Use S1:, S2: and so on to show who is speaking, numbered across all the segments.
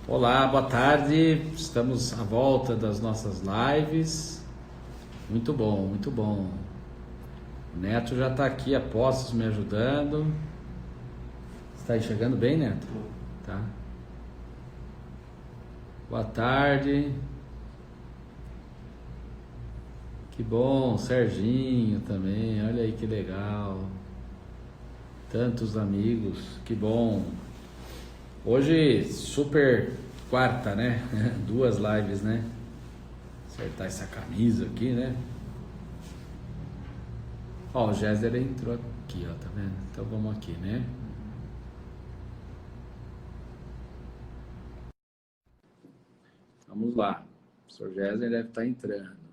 S1: Olá, boa tarde. Estamos à volta das nossas lives. Muito bom, muito bom. O Neto já está aqui a postos me ajudando. Está enxergando bem, Neto? Tá. Boa tarde. Que bom, Serginho também. Olha aí que legal. Tantos amigos, que bom. Hoje, super quarta, né? Duas lives, né? Acertar essa camisa aqui, né? Ó, o Géser entrou aqui, ó, tá vendo? Então vamos aqui, né? Vamos lá. O professor Géser deve estar entrando.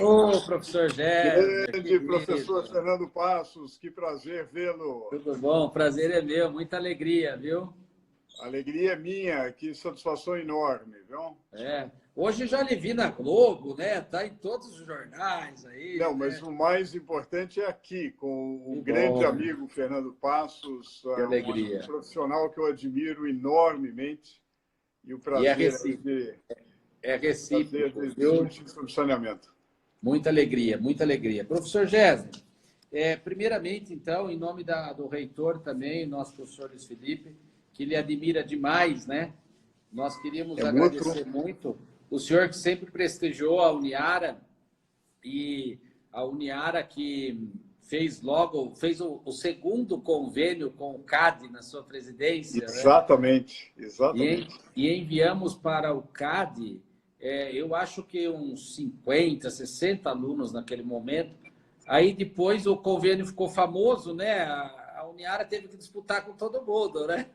S1: Ô, professor Géser,
S2: Grande professor
S1: querido.
S2: Fernando Passos, que prazer vê-lo.
S1: Tudo bom? Prazer é meu, muita alegria, viu?
S2: Alegria minha, que satisfação enorme, viu?
S1: É. Hoje já lhe vi na Globo, né? Tá em todos os jornais aí,
S2: Não, mas
S1: né?
S2: o mais importante é aqui, com
S1: Que
S2: o grande
S1: bom,
S2: amigo Fernando Passos,
S1: que
S2: um
S1: alegria.
S2: profissional que eu admiro enormemente, e o
S1: E é
S2: prazer
S1: recíproco,
S2: de,
S1: é
S2: prazer
S1: recíproco,
S2: de
S1: viu?
S2: discutir sobre saneamento.
S1: Muita alegria, muita alegria. Professor Géser, primeiramente, então, em nome do reitor também, nosso professor Luiz Felipe, que lhe admira demais, né? Nós queríamos
S2: É mútuo.
S1: agradecer muito o senhor que sempre prestigiou a Uniara e a Uniara que fez o segundo convênio com o CAD na sua presidência, né?
S2: Exatamente,
S1: E,
S2: exatamente.
S1: e enviamos para o CAD, eu acho que uns 50, 60 alunos naquele momento. Aí depois o convênio ficou famoso, né? A Uniara teve que disputar com todo mundo, né?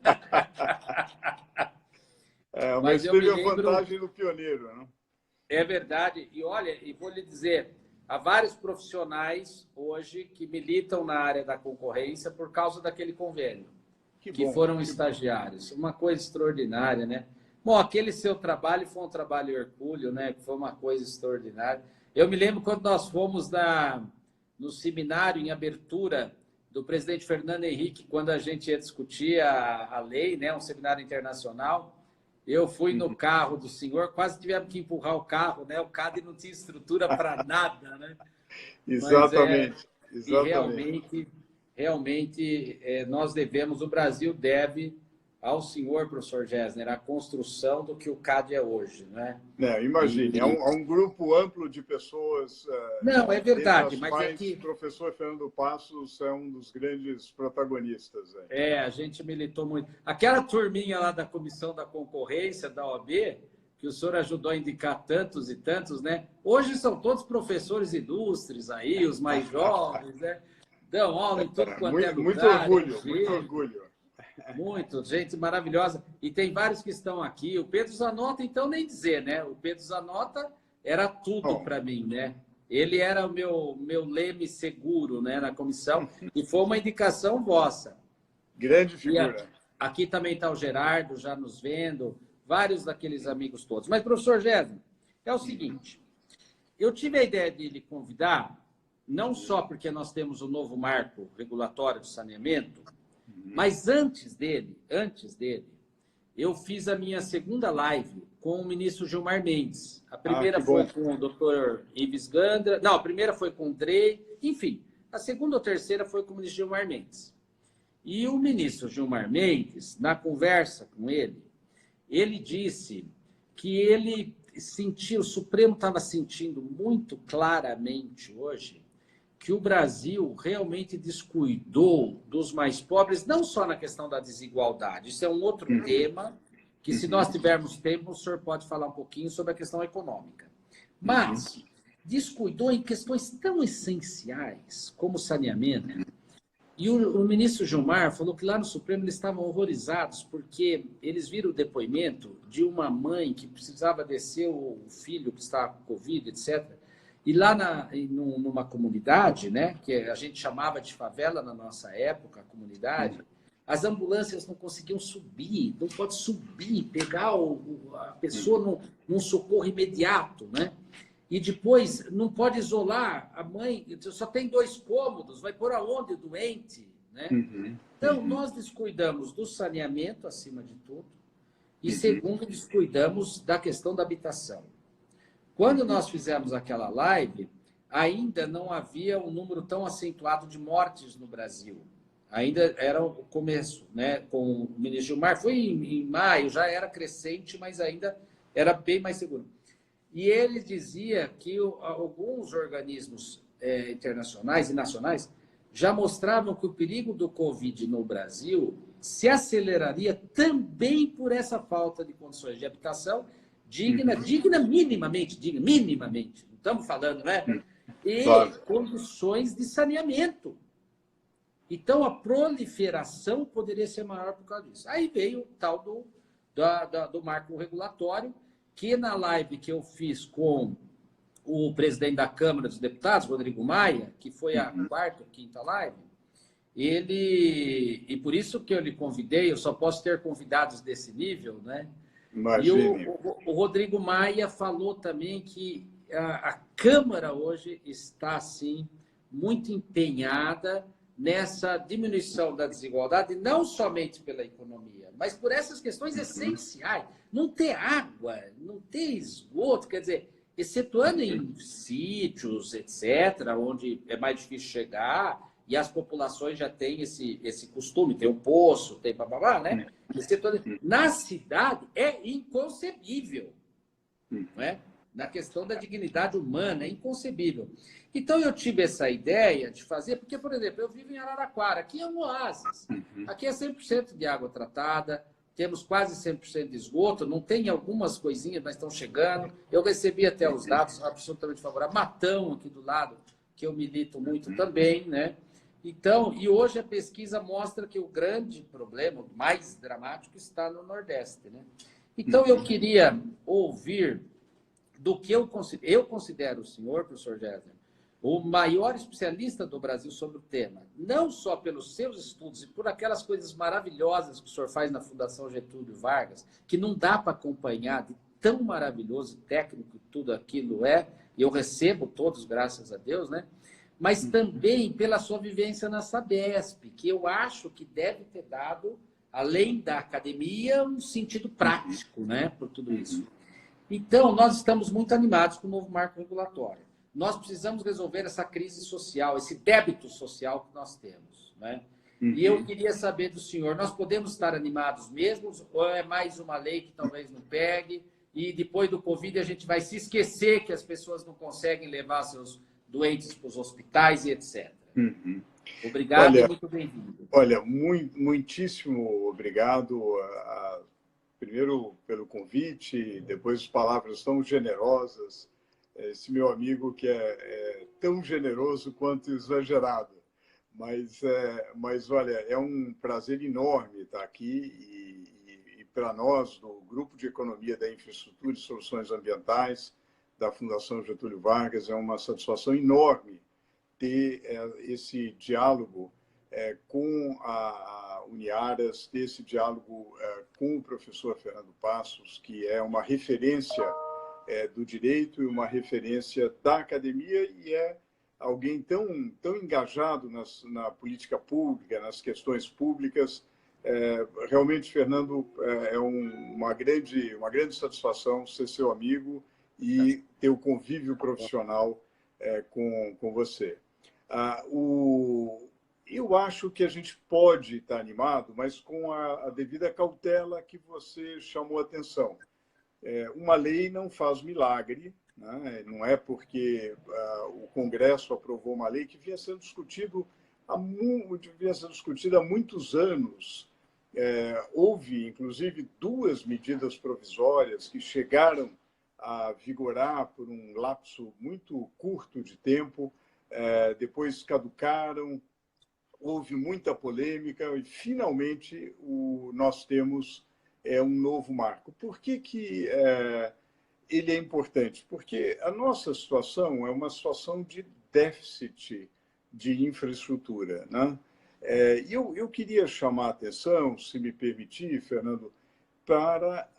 S2: Mas
S1: Mas eu me
S2: teve a
S1: lembro,
S2: vantagem do pioneiro, né?
S1: é verdade. E olha, e vou lhe dizer, há vários profissionais hoje que militam na área da concorrência por causa daquele convênio,
S2: Que
S1: que
S2: bom,
S1: foram
S2: que bom.
S1: estagiários. Uma coisa extraordinária, né? Bom, aquele seu trabalho foi um trabalho hercúleo, né? Foi uma coisa extraordinária. Eu me lembro quando nós fomos no seminário em abertura do presidente Fernando Henrique, quando a gente ia discutir a lei, né? Um seminário internacional. Eu fui no carro do senhor, quase tivemos que empurrar o carro, né? O CAD não tinha estrutura para nada, né? Mas
S2: Exatamente,
S1: e
S2: exatamente.
S1: realmente nós devemos, o Brasil deve ao senhor, professor Gessner, a construção do que o CAD é hoje, né?
S2: Imagine, há um grupo amplo de pessoas,
S1: Não, é
S2: dentre
S1: verdade,
S2: as
S1: mas é
S2: quais
S1: que
S2: o professor Fernando Passos é um dos grandes protagonistas.
S1: a gente militou muito. Aquela turminha lá da Comissão da Concorrência, da OAB, que o senhor ajudou a indicar tantos e tantos, né? Hoje são todos professores ilustres aí, os mais jovens, né? Dão aula em tudo quanto é
S2: Muito, muito
S1: lugar, é um
S2: orgulho, muito
S1: gênio.
S2: orgulho.
S1: Muito, gente maravilhosa. E tem vários que estão aqui. O Pedro Zanota, então, nem dizer, né? O Pedro Zanota era tudo
S2: Bom,
S1: para mim, né? Ele era o meu leme seguro, né, na comissão, e foi uma indicação vossa.
S2: grande
S1: E
S2: figura.
S1: aqui também está o Gerardo, já nos vendo, vários daqueles amigos todos. Mas, professor Gésio, é o seguinte, eu tive a ideia de lhe convidar, não só porque nós temos o novo marco regulatório de saneamento, mas antes dele, eu fiz a minha segunda live com o ministro Gilmar Mendes. A
S2: Que
S1: primeira foi
S2: bom.
S1: com o doutor Ives Gandra, não, a primeira foi com o Drey, enfim, a segunda ou terceira foi com o ministro Gilmar Mendes. E o ministro Gilmar Mendes, na conversa com ele disse que ele sentia, o Supremo estava sentindo muito claramente hoje que o Brasil realmente descuidou dos mais pobres, não só na questão da desigualdade, isso é um outro tema, que se nós tivermos tempo, o senhor pode falar um pouquinho sobre a questão econômica. Mas descuidou em questões tão essenciais como saneamento. E o ministro Gilmar falou que lá no Supremo eles estavam horrorizados porque eles viram o depoimento de uma mãe que precisava descer o filho que estava com Covid, etc. E lá numa comunidade, né, que a gente chamava de favela na nossa época, a comunidade, as ambulâncias não conseguiam subir, não pode subir, pegar a pessoa num socorro imediato, né? E depois, não pode isolar a mãe, só tem 2 cômodos, vai pôr aonde o doente, né? Então, nós descuidamos do saneamento, acima de tudo, e segundo, descuidamos da questão da habitação. Quando nós fizemos aquela live, ainda não havia um número tão acentuado de mortes no Brasil. Ainda era o começo, né? Com o ministro Gilmar, foi em maio, já era crescente, mas ainda era bem mais seguro. E ele dizia que alguns organismos internacionais e nacionais já mostravam que o perigo do Covid no Brasil se aceleraria também por essa falta de condições de habitação minimamente digna, minimamente, não estamos falando, né? E condições de saneamento. Então, a proliferação poderia ser maior por causa disso. Aí veio o tal do marco regulatório, que na live que eu fiz com o presidente da Câmara dos Deputados, Rodrigo Maia, que foi a 4ª ou 5ª live, e por isso que eu lhe convidei, eu só posso ter convidados desse nível, né?
S2: Imagine.
S1: E o Rodrigo Maia falou também que a Câmara hoje está, assim, muito empenhada nessa diminuição da desigualdade, não somente pela economia, mas por essas questões essenciais. Não ter água, não ter esgoto, quer dizer, excetuando em sítios, etc., onde é mais difícil chegar, e as populações já têm esse costume, tem um poço, tem bababá, né? Na cidade é inconcebível, não é? Na questão da dignidade humana, é inconcebível. Então, eu tive essa ideia de fazer, porque, por exemplo, eu vivo em Araraquara, aqui é um oásis, aqui é 100% de água tratada, temos quase 100% de esgoto, não tem algumas coisinhas, mas estão chegando. Eu recebi até os dados absolutamente favoráveis. Matão, aqui do lado, que eu milito muito também, né? Então, e hoje a pesquisa mostra que o grande problema, o mais dramático, está no Nordeste, né? Então, eu queria ouvir do que eu considero o senhor, professor Gésner, o maior especialista do Brasil sobre o tema, não só pelos seus estudos e por aquelas coisas maravilhosas que o senhor faz na Fundação Getúlio Vargas, que não dá para acompanhar de tão maravilhoso técnico que tudo aquilo é, e eu recebo todos, graças a Deus, né? Mas também pela sua vivência na Sabesp, que eu acho que deve ter dado, além da academia, um sentido prático, né, por tudo isso. Então, nós estamos muito animados com o novo marco regulatório. Nós precisamos resolver essa crise social, esse débito social que nós temos, né? E eu queria saber do senhor, nós podemos estar animados mesmo, ou é mais uma lei que talvez não pegue, e depois do Covid a gente vai se esquecer que as pessoas não conseguem levar seus doentes para os hospitais e etc. Obrigado e muito bem-vindo.
S2: Olha, muitíssimo obrigado, primeiro pelo convite, depois palavras tão generosas, esse meu amigo que é tão generoso quanto exagerado. Mas olha, é um prazer enorme estar aqui e para nós, do Grupo de Economia da Infraestrutura e Soluções Ambientais da Fundação Getúlio Vargas, é uma satisfação enorme ter esse diálogo com a Uniaras, ter esse diálogo com o professor Fernando Passos, que é uma referência do direito e uma referência da academia e é alguém tão engajado na política pública, nas questões públicas. Realmente, Fernando, é uma grande satisfação ser seu amigo e ter o convívio profissional com você. Eu acho que a gente pode estar animado, mas com a devida cautela que você chamou a atenção. Uma lei não faz milagre, né? Não é porque o Congresso aprovou uma lei que vinha sendo discutida há muitos anos. Houve, inclusive, 2 medidas provisórias que chegaram a vigorar por um lapso muito curto de tempo, depois caducaram, houve muita polêmica e, finalmente, nós temos um novo marco. Por que ele é importante? Porque a nossa situação é uma situação de déficit de infraestrutura, né? Eu queria chamar a atenção, se me permitir, Fernando, para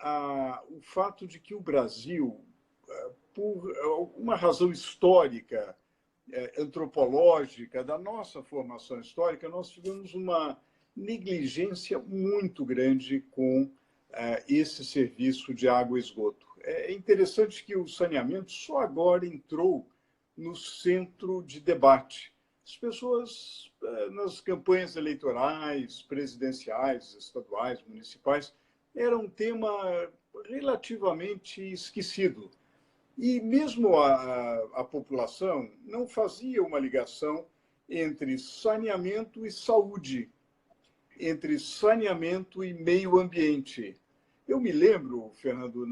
S2: o fato de que o Brasil, por uma razão histórica, antropológica, da nossa formação histórica, nós tivemos uma negligência muito grande com esse serviço de água e esgoto. É interessante que o saneamento só agora entrou no centro de debate. As pessoas, nas campanhas eleitorais, presidenciais, estaduais, municipais, era um tema relativamente esquecido. E mesmo a população não fazia uma ligação entre saneamento e saúde, entre saneamento e meio ambiente. Eu me lembro, Fernando,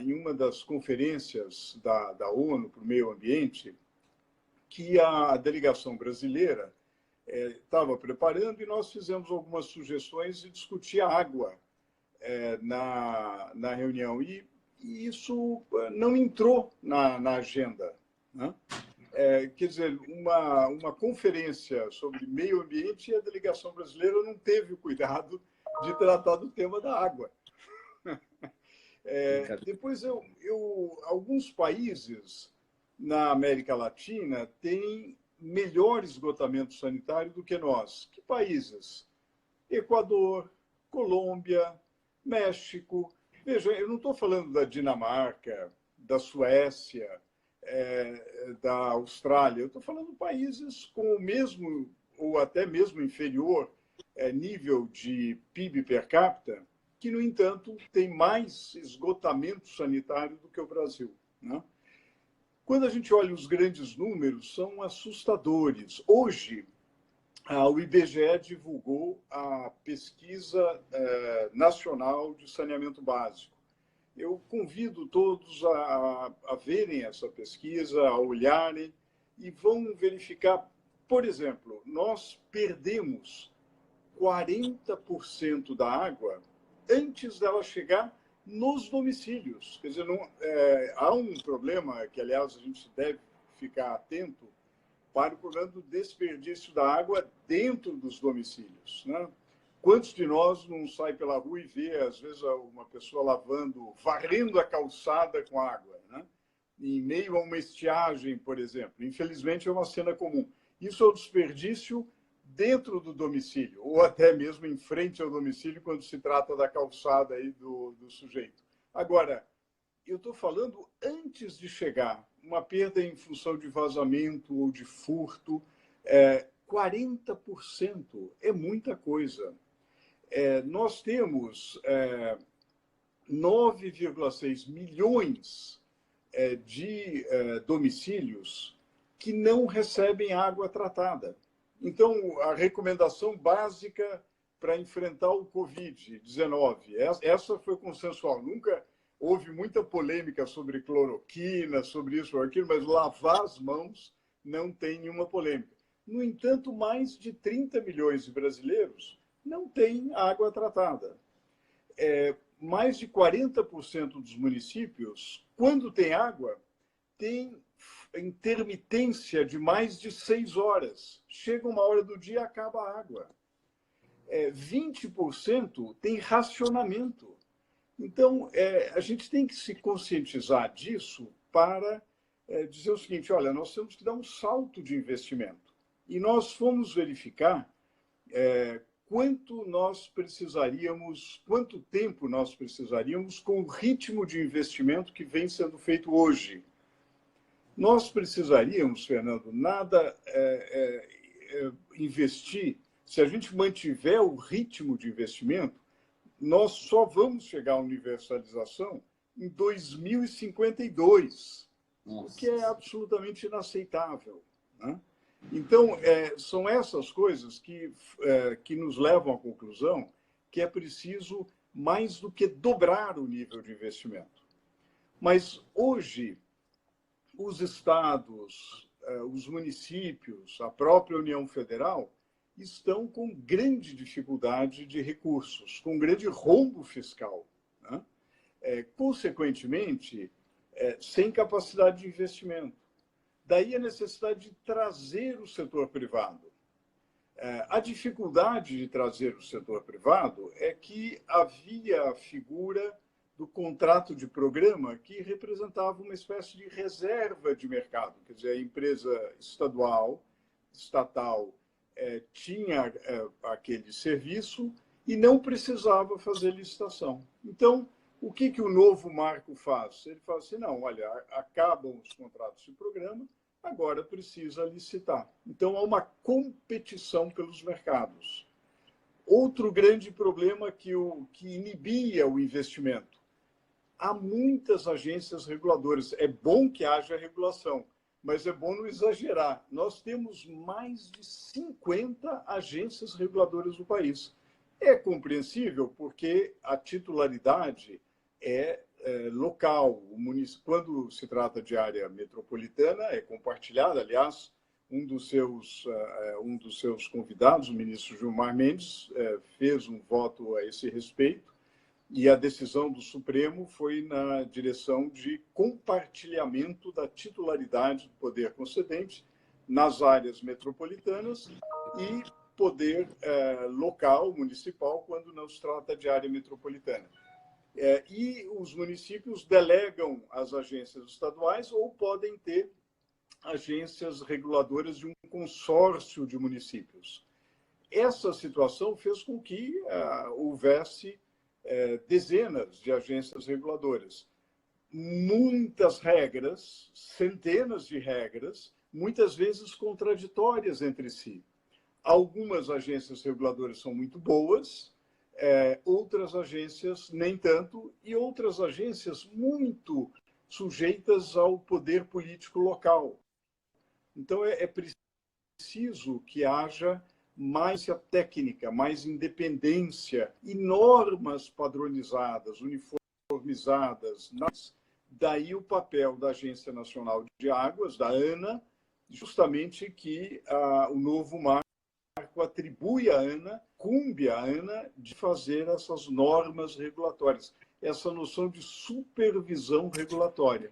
S2: em uma das conferências da ONU para o meio ambiente, que a delegação brasileira estava preparando e nós fizemos algumas sugestões e discutir a água na reunião. E isso não entrou na agenda, né? Quer dizer, uma conferência sobre meio ambiente e a delegação brasileira não teve o cuidado de tratar do tema da água. Depois, alguns países na América Latina têm melhor esgotamento sanitário do que nós. Que países? Equador, Colômbia, México. Veja, eu não estou falando da Dinamarca, da Suécia, da Austrália. Eu estou falando de países com o mesmo, ou até mesmo inferior, nível de PIB per capita, que, no entanto, tem mais esgotamento sanitário do que o Brasil, né? Quando a gente olha os grandes números, são assustadores. Hoje, o IBGE divulgou a pesquisa nacional de saneamento básico. Eu convido todos a verem essa pesquisa, a olharem e vão verificar. Por exemplo, nós perdemos 40% da água antes dela chegar nos domicílios. Quer dizer, há um problema que, aliás, a gente deve ficar atento para o problema do desperdício da água dentro dos domicílios, né? Quantos de nós não sai pela rua e vê, às vezes, uma pessoa varrendo a calçada com água, né? Em meio a uma estiagem, por exemplo? Infelizmente, é uma cena comum. Isso é o desperdício dentro do domicílio, ou até mesmo em frente ao domicílio, quando se trata da calçada aí do sujeito. Agora, eu estou falando antes de chegar, uma perda em função de vazamento ou de furto, 40% é muita coisa. Nós temos 9,6 milhões de domicílios que não recebem água tratada. Então, a recomendação básica para enfrentar o Covid-19, essa foi consensual. Nunca houve muita polêmica sobre cloroquina, sobre isso ou aquilo, mas lavar as mãos não tem nenhuma polêmica. No entanto, mais de 30 milhões de brasileiros não têm água tratada. Mais de 40% dos municípios, quando tem água, tem intermitência de mais de 6 horas. Chega uma hora do dia, acaba a água. 20% tem racionamento. Então, a gente tem que se conscientizar disso para dizer o seguinte: olha, nós temos que dar um salto de investimento. E nós fomos verificar quanto tempo nós precisaríamos com o ritmo de investimento que vem sendo feito hoje. Nós precisaríamos, Fernando, investir, se a gente mantiver o ritmo de investimento, nós só vamos chegar à universalização em 2052, o que é absolutamente inaceitável, né? Então, são essas coisas que nos levam à conclusão que é preciso mais do que dobrar o nível de investimento. Mas hoje, os estados, os municípios, a própria União Federal estão com grande dificuldade de recursos, com grande rombo fiscal, né? Consequentemente, sem capacidade de investimento. Daí a necessidade de trazer o setor privado. A dificuldade de trazer o setor privado é que havia a figura do contrato de programa, que representava uma espécie de reserva de mercado. Quer dizer, a empresa estatal, tinha aquele serviço e não precisava fazer licitação. Então, o que o novo marco faz? Ele fala assim, não, olha, acabam os contratos de programa, agora precisa licitar. Então, há uma competição pelos mercados. Outro grande problema que inibia o investimento. Há muitas agências reguladoras. É bom que haja regulação, mas é bom não exagerar. Nós temos mais de 50 agências reguladoras no país. É compreensível porque a titularidade é local. Quando se trata de área metropolitana, é compartilhada. Aliás, um dos seus convidados, o ministro Gilmar Mendes, fez um voto a esse respeito, e a decisão do Supremo foi na direção de compartilhamento da titularidade do poder concedente nas áreas metropolitanas e poder local, municipal, quando não se trata de área metropolitana. E os municípios delegam às agências estaduais ou podem ter agências reguladoras de um consórcio de municípios. Essa situação fez com que houvesse dezenas de agências reguladoras. Muitas regras, centenas de regras, muitas vezes contraditórias entre si. Algumas agências reguladoras são muito boas, outras agências nem tanto, e outras agências muito sujeitas ao poder político local. Então, é preciso que haja mais técnica, mais independência e normas padronizadas, uniformizadas. Daí o papel da Agência Nacional de Águas, da ANA, justamente que o novo marco atribui à ANA, cumbe à ANA, de fazer essas normas regulatórias, essa noção de supervisão regulatória.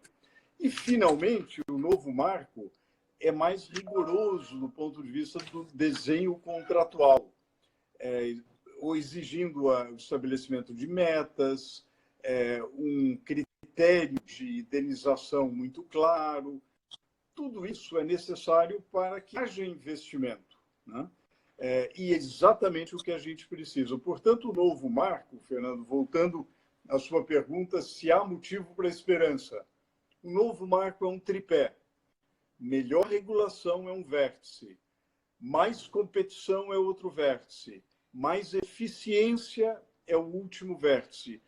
S2: E, finalmente, o novo marco é mais rigoroso do ponto de vista do desenho contratual, ou exigindo o estabelecimento de metas, um critério de indenização muito claro. Tudo isso é necessário para que haja investimento, né? E é exatamente o que a gente precisa. Portanto, o novo marco, Fernando, voltando à sua pergunta, se há motivo para esperança. O novo marco é um tripé. Melhor regulação é um vértice, mais competição é outro vértice, mais eficiência é o último vértice.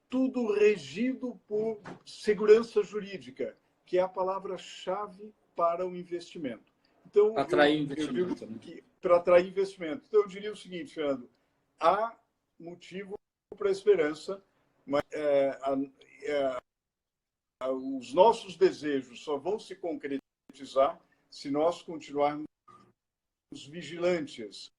S2: Tudo regido por segurança jurídica, que é a palavra-chave para o investimento. Então,
S1: atrair investimento.
S2: Para atrair investimento. Então, eu diria o seguinte, Fernando, há motivo para esperança, mas os nossos desejos só vão se concretizar se nós continuarmos vigilantes,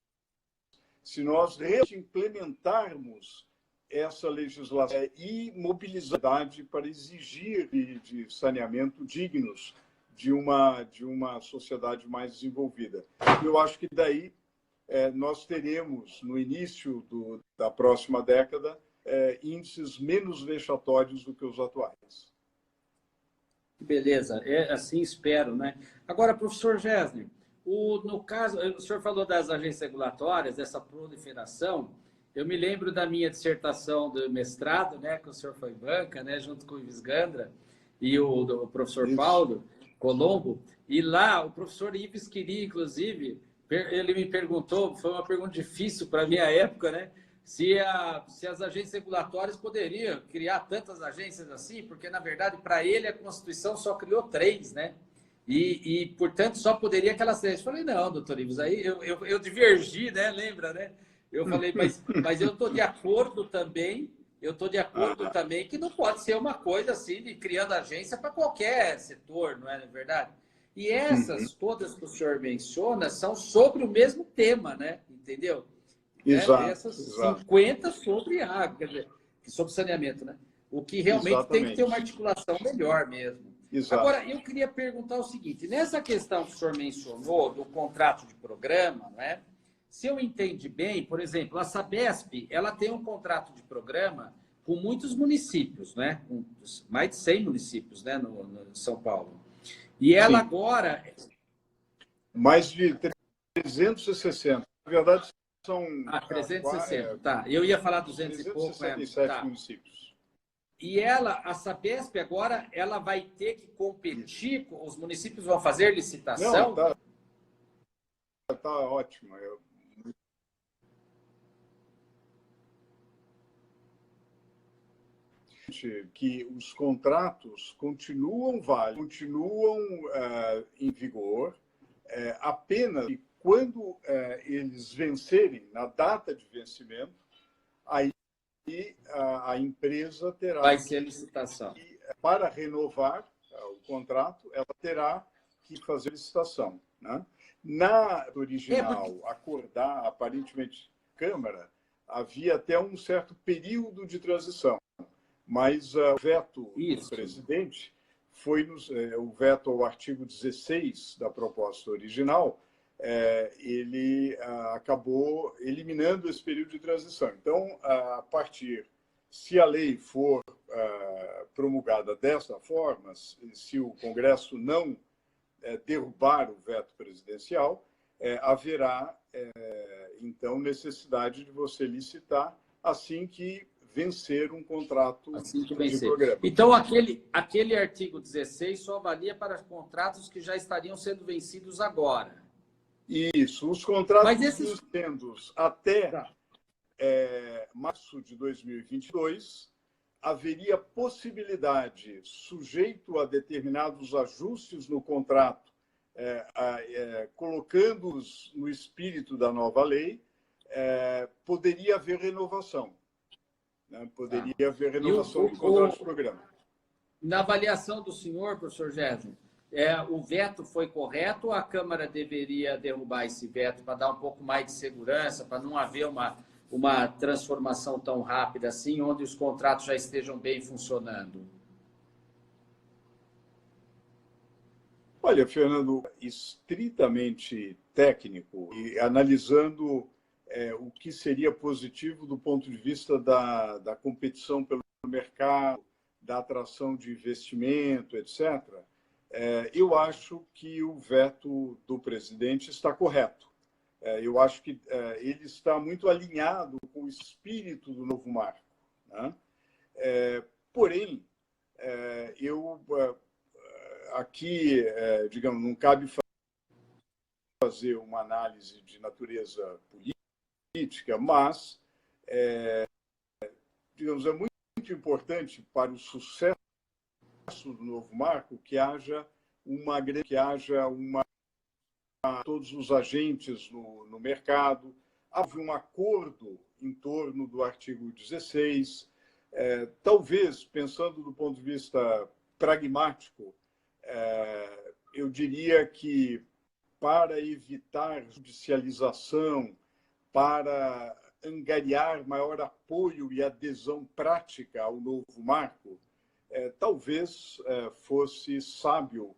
S2: se nós realmente implementarmos essa legislação e mobilidade para exigir de saneamento dignos de uma sociedade mais desenvolvida. Eu acho que daí nós teremos, no início da próxima década, índices menos vexatórios do que os atuais.
S1: Beleza, assim espero, né? Agora, professor Gessner, no caso, o senhor falou das agências regulatórias, dessa proliferação. Eu me lembro da minha dissertação do mestrado, né, que o senhor foi banca, né, junto com o Ives Gandra e o professor Paulo Colombo. E lá o professor Ives queria, inclusive, ele me perguntou, foi uma pergunta difícil para a minha época, né? Se as agências regulatórias poderiam criar tantas agências assim, porque, na verdade, para ele, a Constituição só criou 3, né? E portanto, só poderia aquelas 3. Eu falei, não, doutor Ives, aí eu divergi, né? Lembra, né? Eu falei, mas eu estou de acordo também, que não pode ser uma coisa assim, de criando agência para qualquer setor, não é verdade? E essas todas que o senhor menciona são sobre o mesmo tema, né? Entendeu?
S2: Exato,
S1: Essas 50 sobre água, quer dizer, sobre saneamento, né? O que realmente tem que ter uma articulação melhor mesmo.
S2: Exato.
S1: Agora, eu queria perguntar o seguinte, nessa questão que o senhor mencionou do contrato de programa, não é? Se eu entendi bem, por exemplo, a Sabesp, ela tem um contrato de programa com muitos municípios, né? Com mais de 100 municípios, né? No São Paulo. E ela
S2: Sim.
S1: agora...
S2: Mais de 360. Na verdade, são
S1: 360, tá. Eu ia falar 200 e pouco.
S2: 367
S1: Tá.
S2: municípios.
S1: E ela, a Sabesp agora, ela vai ter que competir, os municípios vão fazer licitação?
S2: Não, tá ótimo. Que os contratos continuam válidos, continuam em vigor, apenas que quando eles vencerem, na data de vencimento, aí a empresa terá...
S1: Vai ser licitação.
S2: Para renovar o contrato, ela terá que fazer licitação, né? Na original, acordar, aparentemente, Câmara, havia até um certo período de transição, mas o veto do presidente foi o veto ao artigo 16 da proposta original, ele acabou eliminando esse período de transição. Então, a partir, se a lei for promulgada dessa forma, se o Congresso não derrubar o veto presidencial, haverá, então, necessidade de você licitar assim que vencer um contrato de programa.
S1: Então, aquele artigo 16 só valia para contratos que já estariam sendo vencidos agora.
S2: Isso. Os contratos vencidos até março de 2022, haveria possibilidade, sujeito a determinados ajustes no contrato, colocando-os no espírito da nova lei, poderia haver renovação. Né? Poderia haver renovação do contrato de programa.
S1: Na avaliação do senhor, professor Gésio, o veto foi correto ou a Câmara deveria derrubar esse veto para dar um pouco mais de segurança, para não haver uma transformação tão rápida assim, onde os contratos já estejam bem funcionando?
S2: Olha, Fernando, estritamente técnico e analisando o que seria positivo do ponto de vista da competição pelo mercado, da atração de investimento, etc., eu acho que o veto do presidente está correto. Eu acho que ele está muito alinhado com o espírito do novo marco, né? Porém, eu aqui, digamos, não cabe fazer uma análise de natureza política, mas, digamos, é muito importante para o sucesso do novo marco que haja todos os agentes no mercado, haja um acordo em torno do artigo 16. Talvez, pensando do ponto de vista pragmático, eu diria que para evitar judicialização, para angariar maior apoio e adesão prática ao novo marco, talvez fosse sábio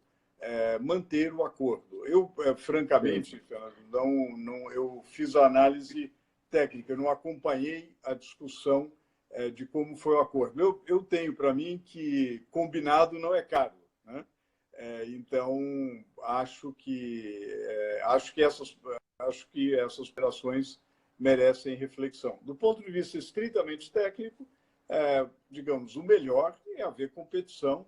S2: manter o acordo. Eu, francamente, Fernando, eu fiz a análise técnica, eu não acompanhei a discussão de como foi o acordo. Eu tenho para mim que combinado não é caro, né? Então, acho que essas operações merecem reflexão. Do ponto de vista estritamente técnico, digamos, o melhor é haver competição,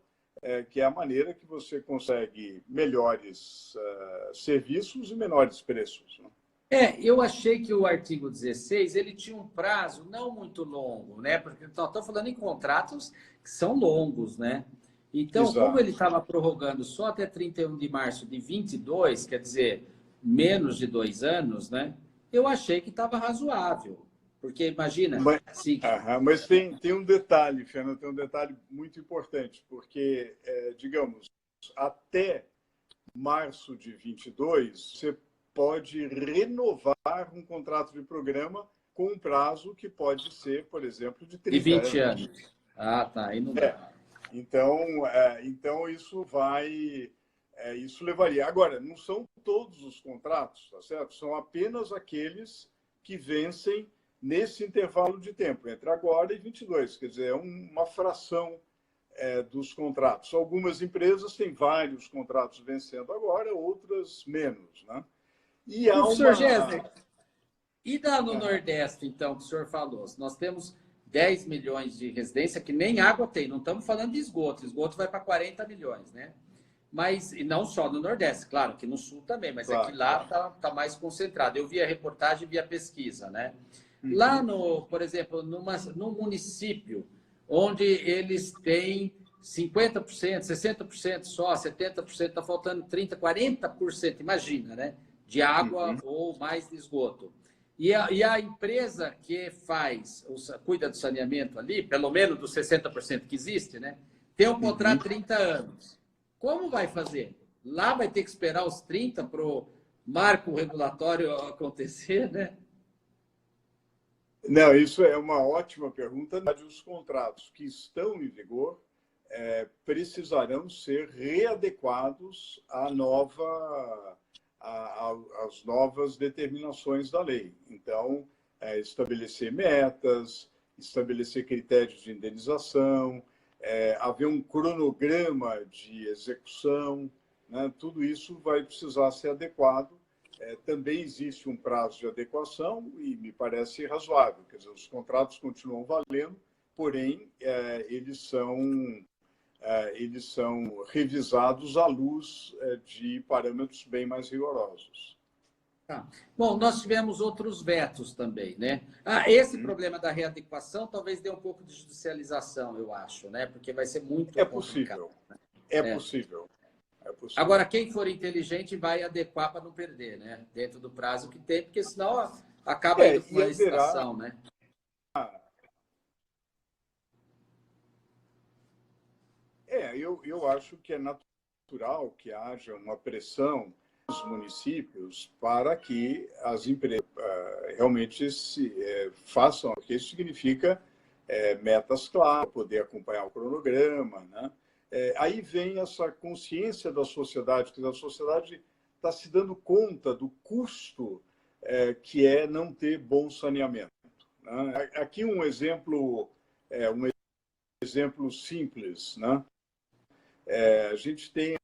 S2: que é a maneira que você consegue melhores serviços e menores preços, né?
S1: Eu achei que o artigo 16 ele tinha um prazo não muito longo, né? Porque estamos falando em contratos que são longos, né? Então, exato, como ele estava prorrogando só até 31 de março de 22, quer dizer, menos de 2 anos, né? Eu achei que estava razoável. Porque imagina...
S2: Mas tem um detalhe, Fernando, tem um detalhe muito importante, porque, digamos, até março de 22, você pode renovar um contrato de programa com um prazo que pode ser, por exemplo, de 30
S1: anos. De 20 anos. Ah, tá. Aí não dá.
S2: Então isso levaria. Agora, não são todos os contratos, tá certo? São apenas aqueles que vencem nesse intervalo de tempo, entre agora e 22. Quer dizer, é uma fração dos contratos. Algumas empresas têm vários contratos vencendo agora, outras menos, né? E há
S1: Professor
S2: uma...
S1: Gessner, e dá no Nordeste, então, que o senhor falou? Nós temos 10 milhões de residência que nem água tem, não estamos falando de esgoto, esgoto vai para 40 milhões, né? Mas, e não só no Nordeste, claro, que no Sul também, mas aqui
S2: Claro,
S1: lá
S2: claro.
S1: tá mais concentrado. Eu vi a reportagem e vi a pesquisa, né? Lá
S2: Uhum.
S1: no, por exemplo, num município onde eles têm 50%, 60% só, 70%, está faltando 30%, 40%, imagina, né? De água
S2: Uhum.
S1: ou mais de esgoto. E a empresa que cuida do saneamento ali, pelo menos dos 60% que existe, né? Tem um
S2: Uhum.
S1: contrato de 30 anos. Como vai fazer? Lá vai ter que esperar os 30 para o marco regulatório acontecer, né?
S2: Não, isso é uma ótima pergunta. Os contratos que estão em vigor precisarão ser readequados às novas determinações da lei. Então, estabelecer metas, estabelecer critérios de indenização, haver um cronograma de execução, né? Tudo isso vai precisar ser adequado. Também existe um prazo de adequação e me parece razoável. Quer dizer, os contratos continuam valendo, porém, eles são revisados à luz de parâmetros bem mais rigorosos.
S1: Tá. Bom, nós tivemos outros vetos também, né? Esse
S2: Uhum.
S1: problema da readequação talvez dê um pouco de judicialização, eu acho, né? Porque vai ser muito
S2: É
S1: complicado.
S2: possível, é
S1: É.
S2: possível, é possível.
S1: Agora, quem for inteligente vai adequar para não perder, né? Dentro do prazo que tem, porque senão acaba indo para
S2: E
S1: uma
S2: haverá...
S1: licitação, né?
S2: eu acho que é natural que haja uma pressão dos municípios para que as empresas realmente façam, porque isso significa metas claras, poder acompanhar o cronograma, né? Aí vem essa consciência da sociedade, que a sociedade está se dando conta do custo que é não ter bom saneamento, né? Aqui um exemplo simples, né? A gente tem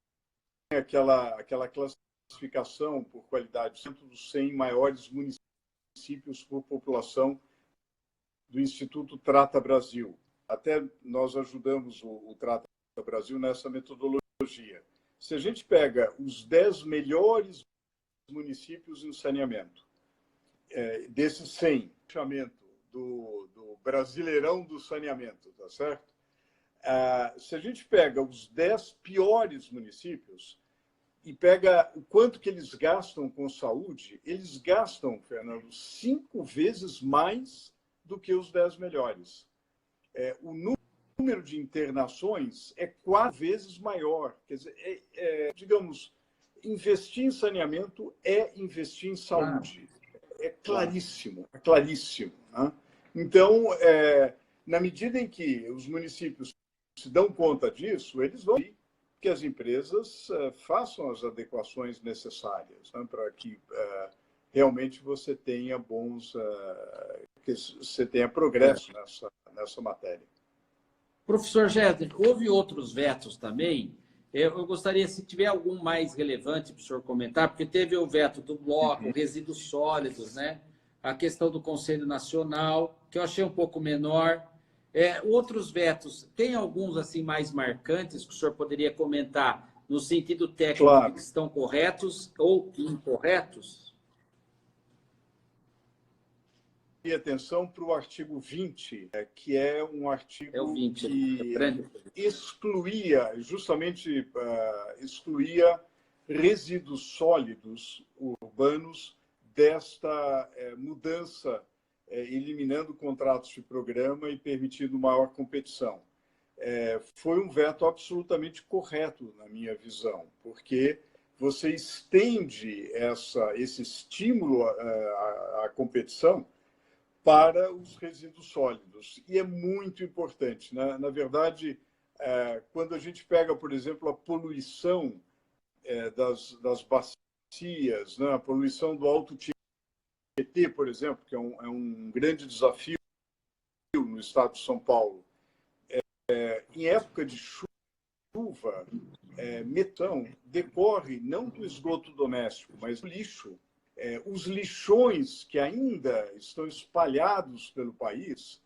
S2: aquela classificação por qualidade dos 100 maiores municípios por população do Instituto Trata Brasil. Até nós ajudamos o Trata Brasil nessa metodologia. Se a gente pega os 10 melhores municípios em saneamento, desses 100, do Brasileirão do Saneamento, tá certo? Se a gente pega os 10 piores municípios e pega o quanto que eles gastam com saúde, eles gastam, Fernando, 5 vezes mais do que os 10 melhores. O número de internações é 4 vezes maior. Quer dizer, digamos, investir em saneamento é investir em saúde. É claríssimo, é claríssimo, né? Então, na medida em que os municípios se dão conta disso, eles vão que as empresas façam as adequações necessárias, né, para que realmente você tenha que você tenha progresso nessa matéria.
S1: Professor Gessner, houve outros vetos também. Eu gostaria, se tiver algum mais relevante para o senhor comentar, porque teve o veto do bloco, resíduos sólidos, né? A questão do Conselho Nacional, que eu achei um pouco menor. Outros vetos, tem alguns assim mais marcantes que o senhor poderia comentar no sentido técnico de
S2: Claro.
S1: que estão corretos ou incorretos?
S2: E atenção para o artigo 20, que é um
S1: É o
S2: artigo
S1: 20.
S2: que excluía resíduos sólidos urbanos desta mudança, eliminando contratos de programa e permitindo maior competição. Foi um veto absolutamente correto, na minha visão, porque você estende esse estímulo à competição para os resíduos sólidos. E é muito importante, né? Na verdade, quando a gente pega, por exemplo, a poluição das bacias, né? A poluição do alto Tietê, por exemplo, que é um grande desafio no estado de São Paulo. Em época de chuva, metão decorre não do esgoto doméstico, mas do lixo. Os lixões que ainda estão espalhados pelo país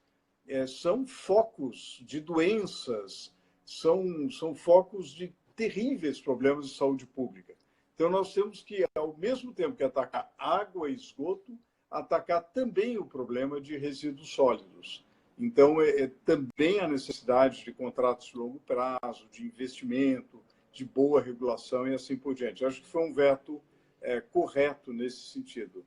S2: são focos de doenças, são focos de terríveis problemas de saúde pública. Então, nós temos que, ao mesmo tempo que atacar água e esgoto, atacar também o problema de resíduos sólidos. Então, também a necessidade de contratos de longo prazo, de investimento, de boa regulação e assim por diante. Acho que foi um veto correto nesse sentido.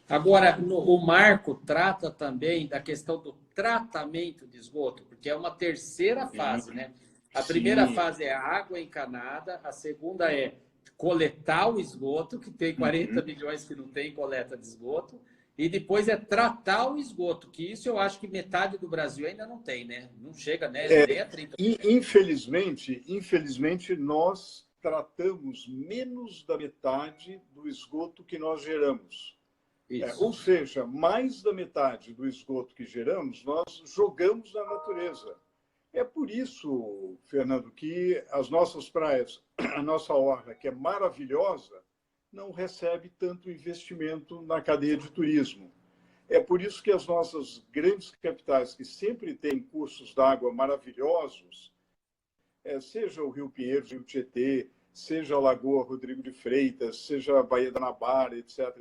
S1: Agora, o marco trata também da questão do tratamento de esgoto, porque é uma terceira fase, né? A primeira fase é a água encanada, a segunda é coletar o esgoto, que tem 40 milhões que não tem coleta de esgoto, e depois é tratar o esgoto, que isso eu acho que metade do Brasil ainda não tem, né? Não chega, né? Nem a 30.
S2: Infelizmente, nós tratamos menos da metade do esgoto que nós geramos. Ou seja, mais da metade do esgoto que geramos, nós jogamos na natureza. É por isso, Fernando, que as nossas praias, a nossa orla, que é maravilhosa, não recebe tanto investimento na cadeia de turismo. É por isso que as nossas grandes capitais, que sempre têm cursos d'água maravilhosos, seja o Rio Pinheiros, Rio Tietê, seja a Lagoa Rodrigo de Freitas, seja a Baía da Guanabara, etc.,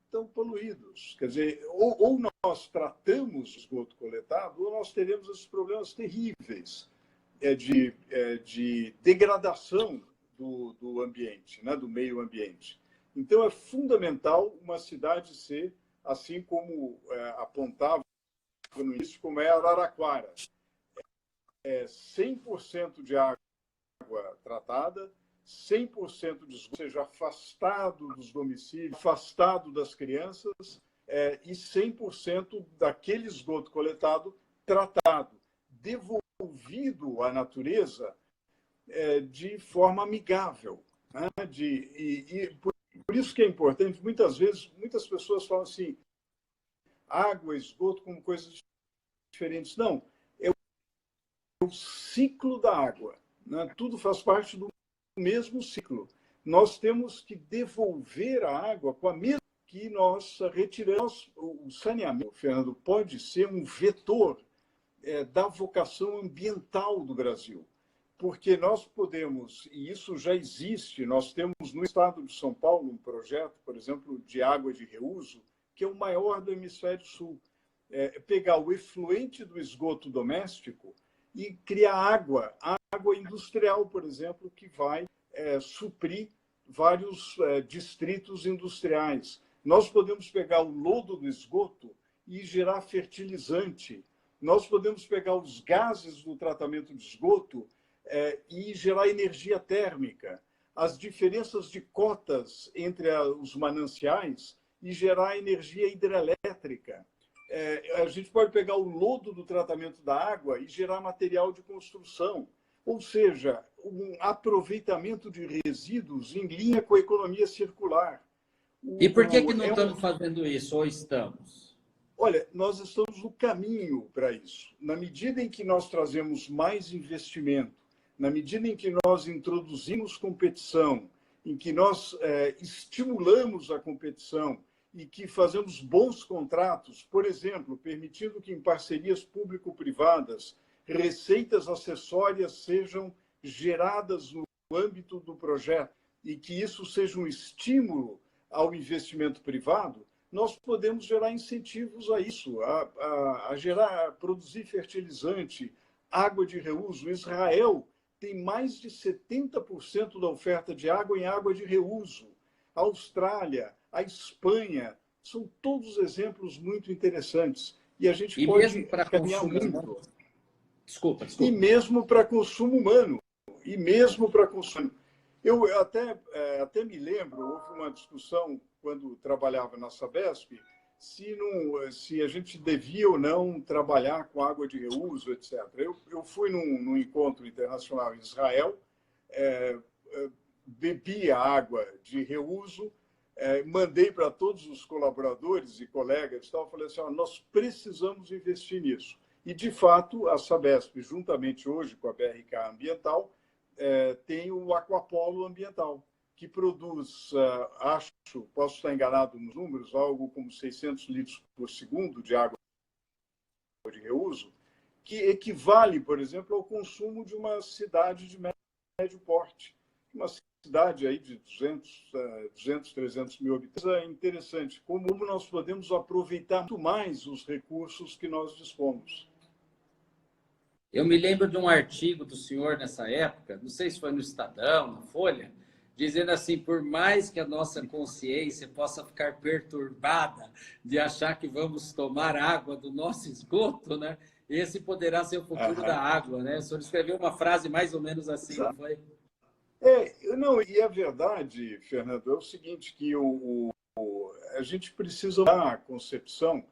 S2: estão poluídos. Quer dizer, ou nós tratamos o esgoto coletado, ou nós teremos esses problemas terríveis de degradação do ambiente, né, do meio ambiente. Então, é fundamental uma cidade ser, assim como apontava no início, como é Araraquara. 100% de água tratada, 100% de esgoto, ou seja, afastado dos domicílios, afastado das crianças, e 100% daquele esgoto coletado tratado, devolvido à natureza de forma amigável. Né? Por isso que é importante, muitas vezes, muitas pessoas falam assim, água, esgoto como coisas diferentes. Não, é o ciclo da água. Né? Tudo faz parte do mesmo ciclo. Nós temos que devolver a água com a mesma que nós retiramos. O saneamento, Fernando, pode ser um vetor da vocação ambiental do Brasil, porque nós podemos, e isso já existe, nós temos no estado de São Paulo um projeto, por exemplo, de água de reuso, que é o maior do hemisfério sul. Pegar o efluente do esgoto doméstico e criar água industrial, por exemplo, que vai suprir vários distritos industriais. Nós podemos pegar o lodo do esgoto e gerar fertilizante. Nós podemos pegar os gases do tratamento de esgoto e gerar energia térmica. As diferenças de cotas entre os mananciais e gerar energia hidrelétrica. A gente pode pegar o lodo do tratamento da água e gerar material de construção. Ou seja, um aproveitamento de resíduos em linha com a economia circular.
S1: E por que não estamos fazendo isso, ou estamos?
S2: Olha, nós estamos no caminho para isso. Na medida em que nós trazemos mais investimento, na medida em que nós introduzimos competição, em que nós estimulamos a competição e que fazemos bons contratos, por exemplo, permitindo que em parcerias público-privadas receitas acessórias sejam geradas no âmbito do projeto e que isso seja um estímulo ao investimento privado, nós podemos gerar incentivos a isso, a produzir fertilizante, água de reuso. Israel tem mais de 70% da oferta de água em água de reuso. A Austrália, a Espanha, são todos exemplos muito interessantes. E a gente pode caminhar muito.
S1: Desculpa.
S2: E mesmo para consumo humano. Eu até me lembro, houve uma discussão quando trabalhava na Sabesp, se a gente devia ou não trabalhar com água de reuso, etc. Eu fui num encontro internacional em Israel, bebi a água de reuso, mandei para todos os colaboradores e colegas, falei assim, nós precisamos investir nisso. E, de fato, a Sabesp, juntamente hoje com a BRK Ambiental, tem o Aquapolo Ambiental, que produz, posso estar enganado nos números, algo como 600 litros por segundo de água de reuso, que equivale, por exemplo, ao consumo de uma cidade de médio porte, uma cidade aí de 200, 300 mil habitantes. É interessante como nós podemos aproveitar muito mais os recursos que nós dispomos.
S1: Eu me lembro de um artigo do senhor nessa época, não sei se foi no Estadão, na Folha, dizendo assim, por mais que a nossa consciência possa ficar perturbada de achar que vamos tomar água do nosso esgoto, né? Esse poderá ser o futuro da água, né? O senhor escreveu uma frase mais ou menos assim, não foi?
S2: Não, e a verdade, Fernando, é o seguinte, que a gente precisa dar a concepção,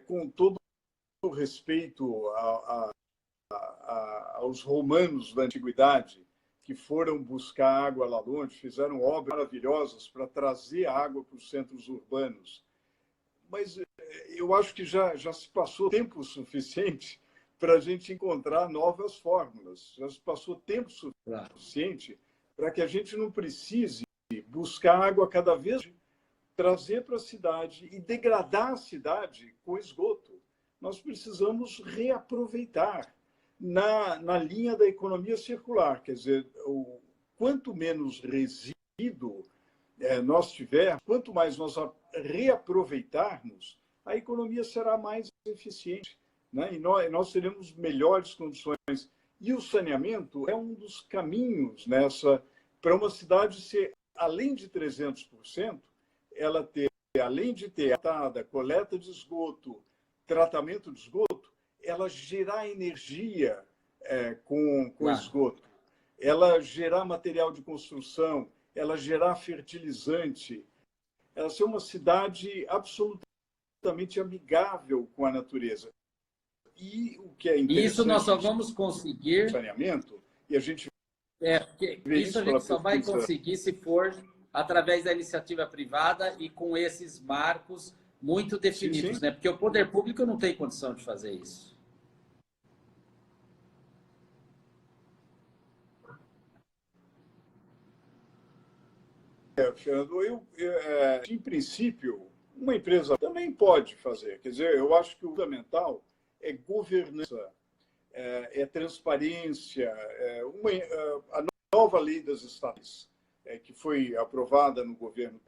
S2: com todo o respeito aos romanos da antiguidade, que foram buscar água lá longe, fizeram obras maravilhosas para trazer água para os centros urbanos. Mas eu acho que já se passou tempo suficiente para a gente encontrar novas fórmulas. Já se passou tempo suficiente para que a gente não precise buscar água cada vez, trazer para a cidade e degradar a cidade com esgoto. Nós precisamos reaproveitar na linha da economia circular. Quer dizer, quanto menos resíduo nós tivermos, quanto mais nós reaproveitarmos, a economia será mais eficiente, né? E nós teremos melhores condições. E o saneamento é um dos caminhos para uma cidade ser, além de 300%, ela ter, além de ter coleta de esgoto, tratamento de esgoto, ela gerar energia com esgoto, ela gerar material de construção, ela gerar fertilizante, ela ser uma cidade absolutamente amigável com a natureza. E o que é interessante...
S1: Isso nós só vamos conseguir...
S2: Saneamento, e a gente...
S1: isso a gente só vai conseguir se for através da iniciativa privada e com esses marcos muito definidos,
S2: sim.
S1: Né? Porque o poder público não tem condição de fazer isso.
S2: Fernando, em princípio, uma empresa também pode fazer. Quer dizer, eu acho que o fundamental é governança, é transparência. A nova lei das estatais, que foi aprovada no governo,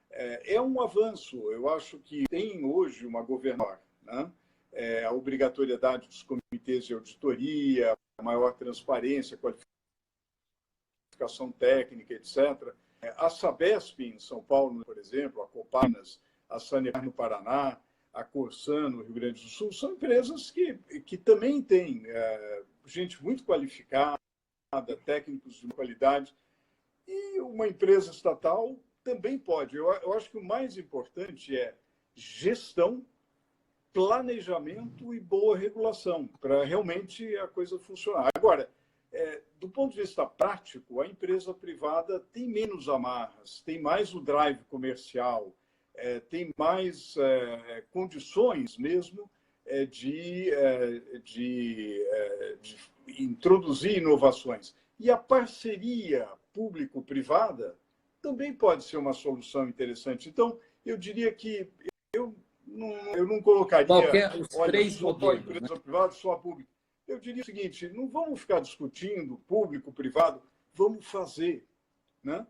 S2: é um avanço. Eu acho que tem hoje uma governança, né? A obrigatoriedade dos comitês de auditoria, a maior transparência, qualificação técnica, etc. A Sabesp, em São Paulo, por exemplo, a Copanas, a Sanepar no Paraná, a Corsan, no Rio Grande do Sul, são empresas que também têm gente muito qualificada, técnicos de qualidade, e uma empresa estatal também pode. Eu acho que o mais importante é gestão, planejamento e boa regulação, para realmente a coisa funcionar. Agora, do ponto de vista prático, a empresa privada tem menos amarras, tem mais o drive comercial, tem mais condições mesmo de introduzir inovações. E a parceria público-privada também pode ser uma solução interessante. Então, eu diria que eu não colocaria só a empresa privada, só a pública. Eu diria o seguinte, não vamos ficar discutindo público, privado, vamos fazer, né?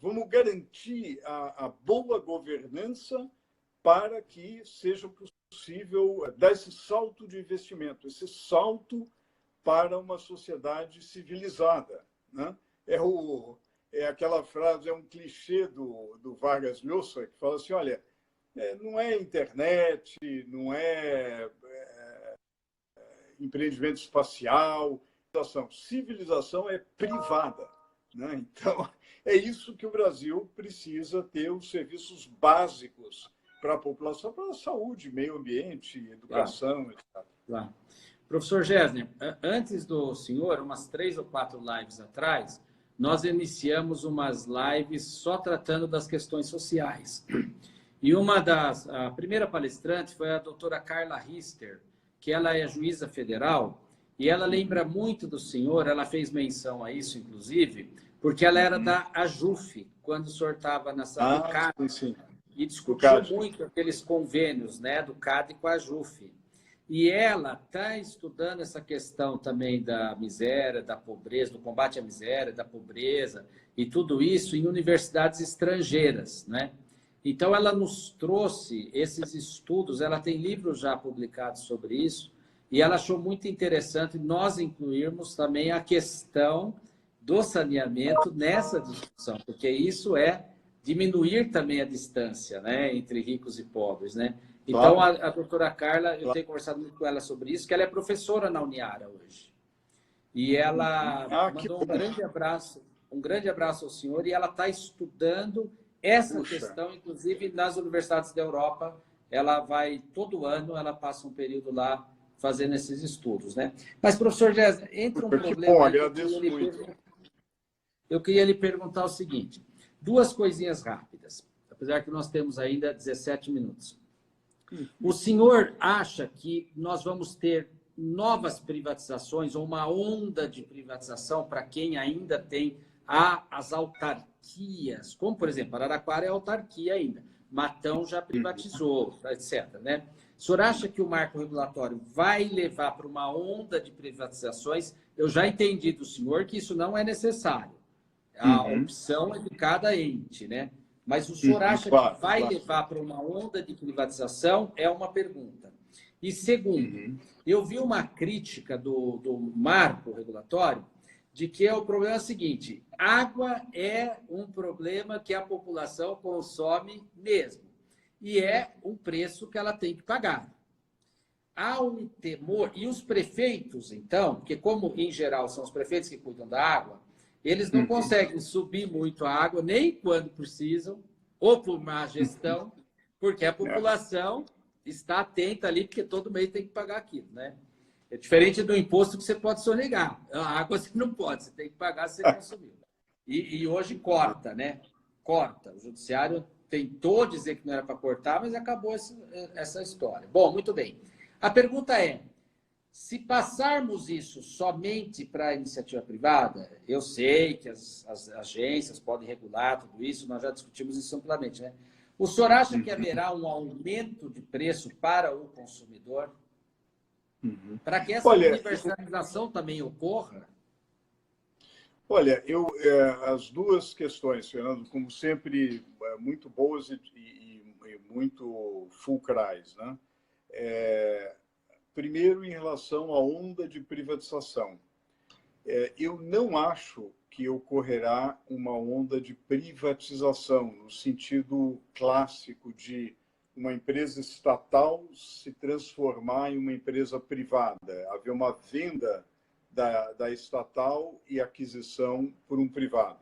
S2: Vamos garantir a boa governança para que seja possível dar esse salto de investimento, esse salto para uma sociedade civilizada, né? É aquela frase, é um clichê do Vargas Llosa, que fala assim, olha, não é internet, não é empreendimento espacial, civilização é privada, né? Então, é isso que o Brasil precisa ter, os serviços básicos para a população, para a saúde, meio ambiente, educação, etc.
S1: Claro. Professor Gessner, antes do senhor, umas 3 ou 4 lives atrás, nós iniciamos umas lives só tratando das questões sociais. E a primeira palestrante foi a doutora Carla Rister, que ela é juíza federal, e ela lembra muito do senhor, ela fez menção a isso, inclusive, porque ela era da AJUF, quando o senhor estava nessa do CAD,
S2: sim.
S1: e discutiu muito aqueles convênios, né, do CAD com a AJUF. E ela está estudando essa questão também da miséria, da pobreza, do combate à miséria, da pobreza, e tudo isso em universidades estrangeiras, né? Então, ela nos trouxe esses estudos, ela tem livros já publicados sobre isso, e ela achou muito interessante nós incluirmos também a questão do saneamento nessa discussão, porque isso é diminuir também a distância, né, entre ricos e pobres, né? Então,
S2: Claro.
S1: a doutora Carla, eu tenho conversado muito com ela sobre isso, que ela é professora na Uniara hoje. E ela mandou um grande abraço ao senhor, e ela está estudando essa questão, inclusive nas universidades da Europa. Ela vai, todo ano, ela passa um período lá fazendo esses estudos, né? Mas, professor Gés, entra um problema.
S2: Bom, agradeço muito.
S1: Eu queria lhe perguntar o seguinte: duas coisinhas rápidas, apesar que nós temos ainda 17 minutos. O senhor acha que nós vamos ter novas privatizações ou uma onda de privatização para quem ainda tem as autarquias, como, por exemplo, Araraquara é autarquia ainda, Matão já privatizou, etc., né? O senhor acha que o marco regulatório vai levar para uma onda de privatizações? Eu já entendi do senhor que isso não é necessário. A opção é de cada ente, né? Mas o senhor acha que vai levar para uma onda de privatização? É uma pergunta. E segundo, eu vi uma crítica do marco regulatório de que o problema é o seguinte: água é um problema que a população consome mesmo, e é um preço que ela tem que pagar. Há um temor, e os prefeitos, então, porque como em geral são os prefeitos que cuidam da água, eles não conseguem subir muito a água, nem quando precisam, ou por má gestão, porque a população está atenta ali, porque todo mês tem que pagar aquilo, né? É diferente do imposto que você pode sonegar. A água você não pode, você tem que pagar se você consumiu. E hoje corta, né? Corta. O judiciário tentou dizer que não era para cortar, mas acabou essa história. Bom, muito bem. A pergunta é: se passarmos isso somente para a iniciativa privada, eu sei que as agências podem regular tudo isso, nós já discutimos isso amplamente, né? O senhor acha que haverá um aumento de preço para o consumidor? Para que essa universalização também ocorra?
S2: Olha, as duas questões, Fernando, como sempre, muito boas e muito fulcrais, né? Primeiro, em relação à onda de privatização. Eu não acho que ocorrerá uma onda de privatização, no sentido clássico de uma empresa estatal se transformar em uma empresa privada, haver uma venda da estatal e aquisição por um privado.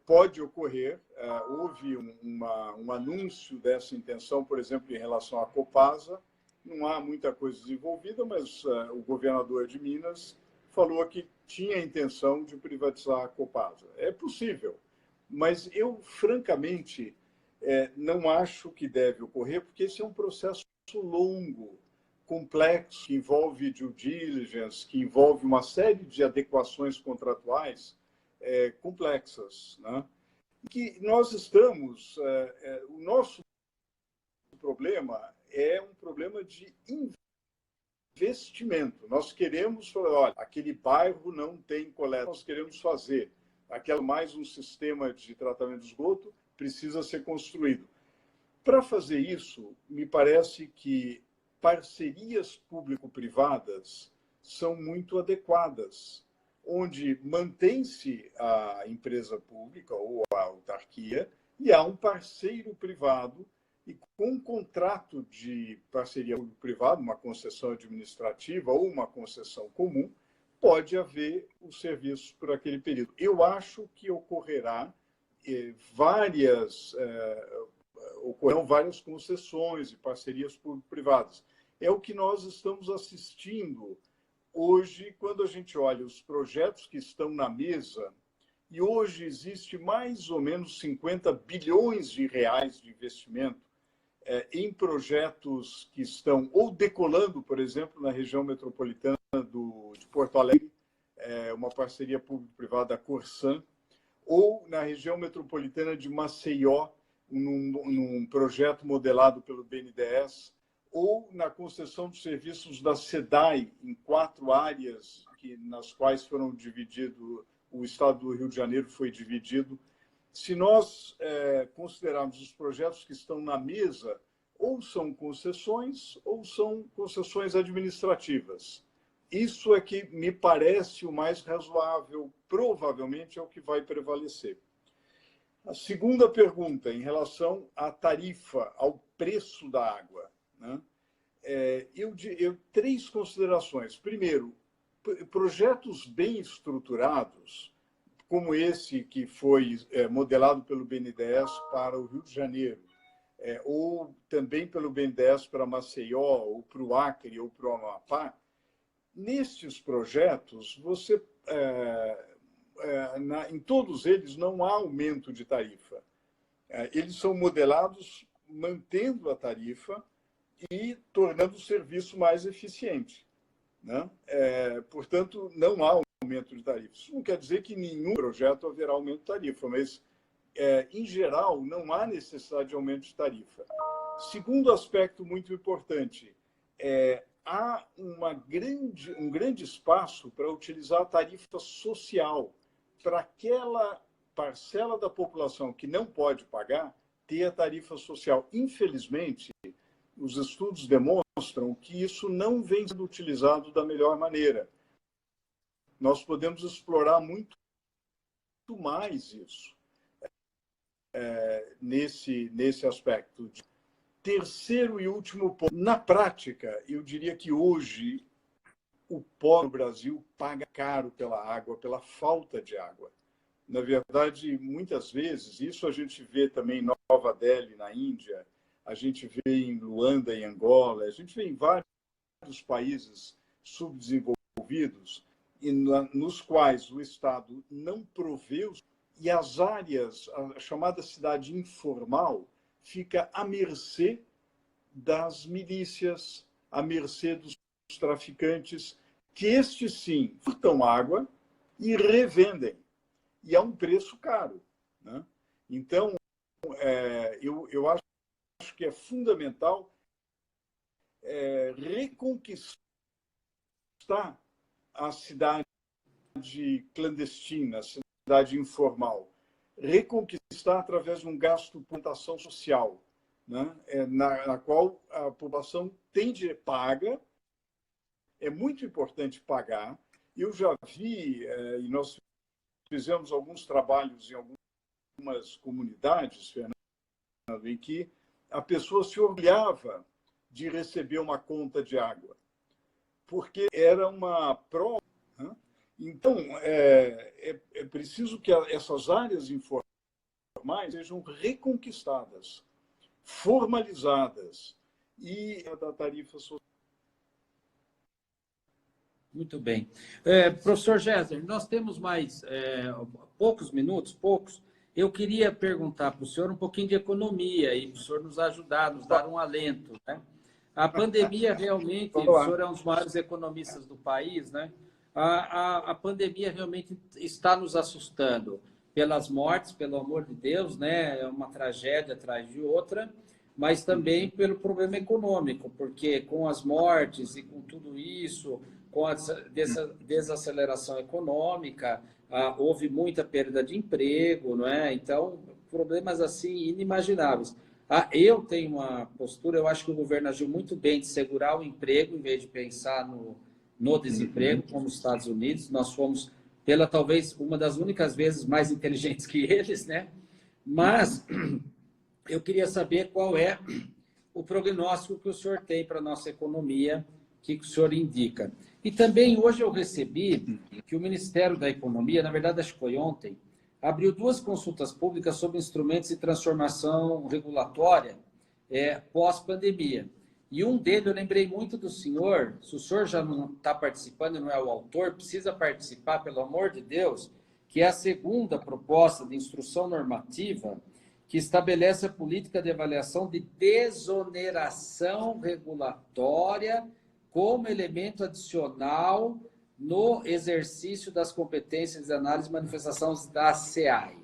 S2: Pode ocorrer, houve um anúncio dessa intenção, por exemplo, em relação à Copasa. Não há muita coisa desenvolvida, mas o governador de Minas falou que tinha a intenção de privatizar a Copasa. É possível, mas eu, francamente, não acho que deve ocorrer, porque esse é um processo longo, complexo, que envolve due diligence, que envolve uma série de adequações contratuais complexas, né? Que nós estamos... o nosso problema é um problema de investimento. Nós queremos falar, olha, aquele bairro não tem coleta, nós queremos fazer. Mais um sistema de tratamento de esgoto precisa ser construído. Para fazer isso, me parece que parcerias público-privadas são muito adequadas, onde mantém-se a empresa pública ou a autarquia e há um parceiro privado e com um contrato de parceria público-privado, uma concessão administrativa ou uma concessão comum, pode haver o serviço por aquele período. Eu acho que ocorrerão várias concessões e parcerias público-privadas. É o que nós estamos assistindo hoje, quando a gente olha os projetos que estão na mesa, e hoje existe mais ou menos 50 bilhões de reais de investimento em projetos que estão ou decolando, por exemplo, na região metropolitana de Porto Alegre, uma parceria público-privada da Corsan, ou na região metropolitana de Maceió, num projeto modelado pelo BNDES, ou na concessão dos serviços da SEDAI, em 4 áreas nas quais foram divididos, o estado do Rio de Janeiro foi dividido. Se nós considerarmos os projetos que estão na mesa, ou são concessões administrativas. Isso é que me parece o mais razoável, provavelmente é o que vai prevalecer. A segunda pergunta, em relação à tarifa, ao preço da água, né? Eu 3 considerações. Primeiro, projetos bem estruturados, como esse que foi modelado pelo BNDES para o Rio de Janeiro, ou também pelo BNDES para Maceió, ou para o Acre, ou para o Amapá, nestes projetos, em todos eles não há aumento de tarifa. Eles são modelados mantendo a tarifa e tornando o serviço mais eficiente, né? Portanto, não há aumento de tarifa. Isso não quer dizer que em nenhum projeto haverá aumento de tarifa, mas, em geral, não há necessidade de aumento de tarifa. Segundo aspecto muito importante, há um grande espaço para utilizar a tarifa social, para aquela parcela da população que não pode pagar, ter a tarifa social. Infelizmente, os estudos demonstram que isso não vem sendo utilizado da melhor maneira. Nós podemos explorar muito mais isso nesse aspecto. Terceiro e último ponto. Na prática, eu diria que hoje o pobre no Brasil paga caro pela água, pela falta de água. Na verdade, muitas vezes, isso a gente vê também em Nova Delhi, na Índia, a gente vê em Luanda, em Angola, a gente vê em vários países subdesenvolvidos, nos quais o Estado não provê, e as áreas, a chamada cidade informal, fica à mercê das milícias, à mercê dos traficantes, que estes sim furtam água e revendem, e a um preço caro, né? Então, eu acho que é fundamental reconquistar a cidade clandestina, a cidade informal, reconquistar através de um gasto de plantação social, né? Na qual a população paga. É muito importante pagar. Eu já vi, e nós fizemos alguns trabalhos em algumas comunidades, Fernando, em que a pessoa se orgulhava de receber uma conta de água, porque era uma prova, né? Então, é preciso que essas áreas informais sejam reconquistadas, formalizadas, e da tarifa social.
S1: Muito bem. Professor Géser, nós temos mais poucos minutos, Eu queria perguntar para o senhor um pouquinho de economia e para o senhor nos ajudar, nos dar um alento, né? A pandemia realmente, o senhor é um dos maiores economistas do país, né? A pandemia realmente está nos assustando pelas mortes, pelo amor de Deus, né? É uma tragédia atrás de outra, mas também pelo problema econômico, porque com as mortes e com tudo isso, com a desaceleração econômica, houve muita perda de emprego, não é? Então, problemas assim inimagináveis. Eu tenho uma postura, eu acho que o governo agiu muito bem de segurar o emprego, em vez de pensar no desemprego, como os Estados Unidos. Nós fomos, talvez, uma das únicas vezes mais inteligentes que eles, né? Mas eu queria saber qual é o prognóstico que o senhor tem para a nossa economia, que o senhor indica. E também hoje eu recebi que o Ministério da Economia, na verdade acho que foi ontem, abriu 2 consultas públicas sobre instrumentos de transformação regulatória pós-pandemia. E um deles, eu lembrei muito do senhor, se o senhor já não está participando, não é o autor, precisa participar, pelo amor de Deus, que é a segunda proposta de instrução normativa que estabelece a política de avaliação de desoneração regulatória como elemento adicional no exercício das competências de análise e manifestação da SEAI,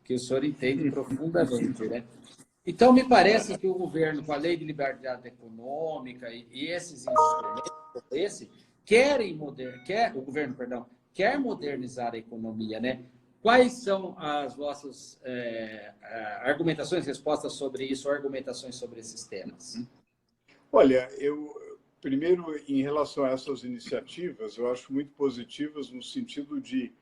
S1: que o senhor entende profundamente, né? Então, me parece que o governo, com a lei de liberdade econômica e esses instrumentos, o governo, perdão, quer modernizar a economia, né? Quais são as vossas argumentações, respostas sobre isso, ou argumentações sobre esses temas?
S2: Olha, primeiro, em relação a essas iniciativas, eu acho muito positivas no sentido de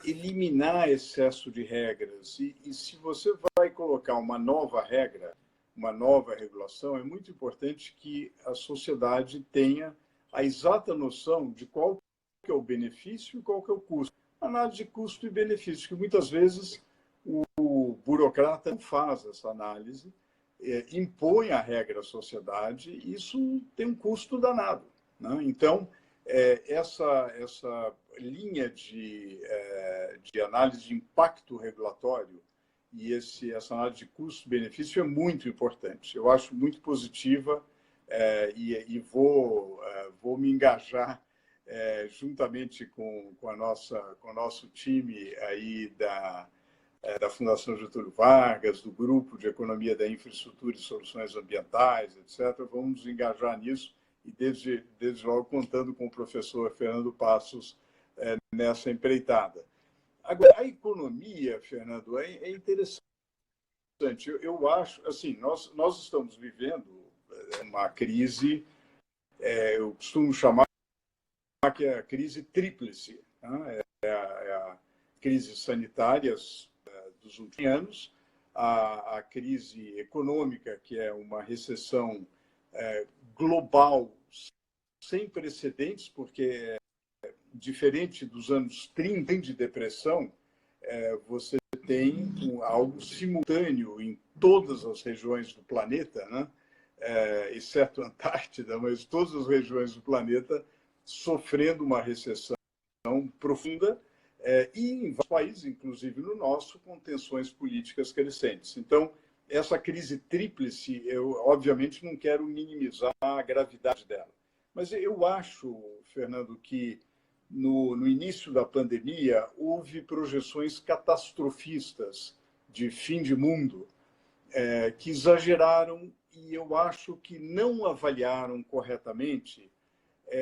S2: eliminar excesso de regras. E se você vai colocar uma nova regra, uma nova regulação, é muito importante que a sociedade tenha a exata noção de qual que é o benefício e qual que é o custo. Análise de custo e benefício, que muitas vezes o burocrata não faz essa análise, impõe a regra à sociedade, e isso tem um custo danado, né? Então, essa linha de análise de impacto regulatório e essa análise de custo-benefício é muito importante. Eu acho muito positiva e vou me engajar juntamente com o nosso time aí da Fundação Getúlio Vargas, do Grupo de Economia da Infraestrutura e Soluções Ambientais, etc. Vamos nos engajar nisso e, desde logo, contando com o professor Fernando Passos nessa empreitada. Agora, a economia, Fernando, é interessante. Eu acho, assim, nós estamos vivendo uma crise, eu costumo chamar que é a crise tríplice, né? É a crise sanitária dos últimos anos, a crise econômica, que é uma recessão global sem precedentes, porque diferente dos anos 30 de depressão, você tem algo simultâneo em todas as regiões do planeta, né? Exceto a Antártida, mas todas as regiões do planeta sofrendo uma recessão profunda e em vários países, inclusive no nosso, com tensões políticas crescentes. Então, essa crise tríplice, eu obviamente não quero minimizar a gravidade dela, mas eu acho, Fernando, que no início da pandemia houve projeções catastrofistas de fim de mundo que exageraram e eu acho que não avaliaram corretamente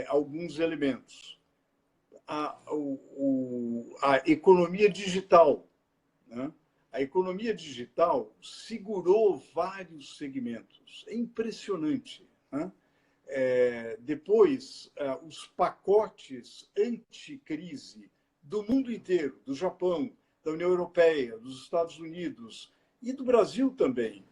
S2: alguns elementos. A economia digital, né? A economia digital segurou vários segmentos. É impressionante, né? Depois, os pacotes anticrise do mundo inteiro, do Japão, da União Europeia, dos Estados Unidos e do Brasil também,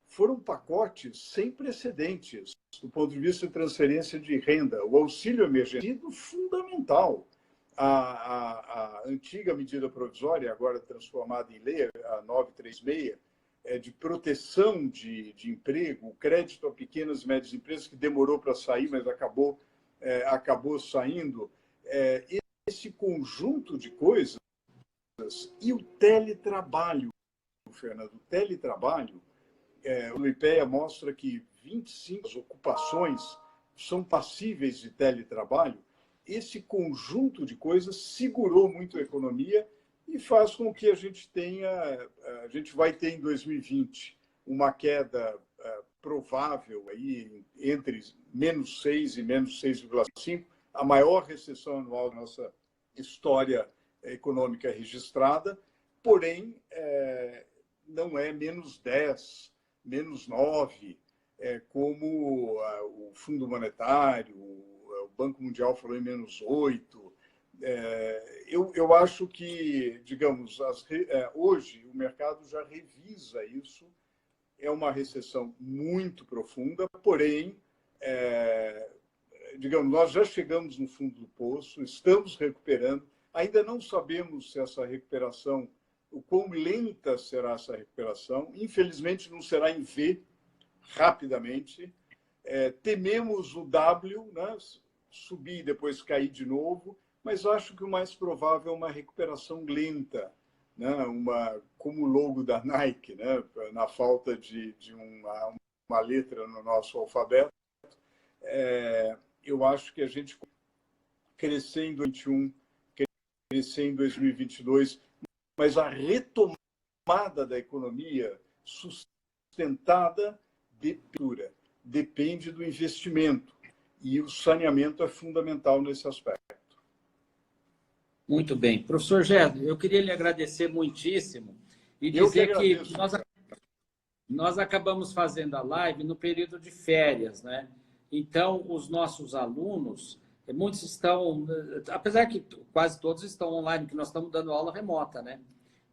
S2: foram pacotes sem precedentes do ponto de vista de transferência de renda. O auxílio emergencial fundamental. A antiga medida provisória, agora transformada em lei, a 936, de proteção de emprego, o crédito a pequenas e médias empresas, que demorou para sair, mas acabou saindo. Esse conjunto de coisas e o teletrabalho, Fernando, o teletrabalho, o IPEA mostra que 25 ocupações são passíveis de teletrabalho. Esse conjunto de coisas segurou muito a economia e faz com que a gente vai ter em 2020 uma queda provável aí entre -6 e -6,5, a maior recessão anual da nossa história econômica registrada, porém não é -10, -9, como o Fundo Monetário, o Banco Mundial falou em -8. Eu acho que, digamos, hoje o mercado já revisa isso. É uma recessão muito profunda, porém, digamos, nós já chegamos no fundo do poço, estamos recuperando. Ainda não sabemos se essa recuperação, o quão lenta será essa recuperação. Infelizmente, não será em V, rapidamente. Tememos o W, né? Subir e depois cair de novo, mas acho que o mais provável é uma recuperação lenta, né? Como o logo da Nike, né? Na falta de uma letra no nosso alfabeto. Eu acho que a gente crescer em 2021, crescer em 2022, mas a retomada da economia sustentada depende do investimento, e o saneamento é fundamental nesse aspecto.
S1: Muito bem. Professor Gésner, eu queria lhe agradecer muitíssimo e dizer que nós acabamos fazendo a live no período de férias, né? Então, os nossos alunos, muitos estão, apesar que quase todos estão online, que nós estamos dando aula remota, né?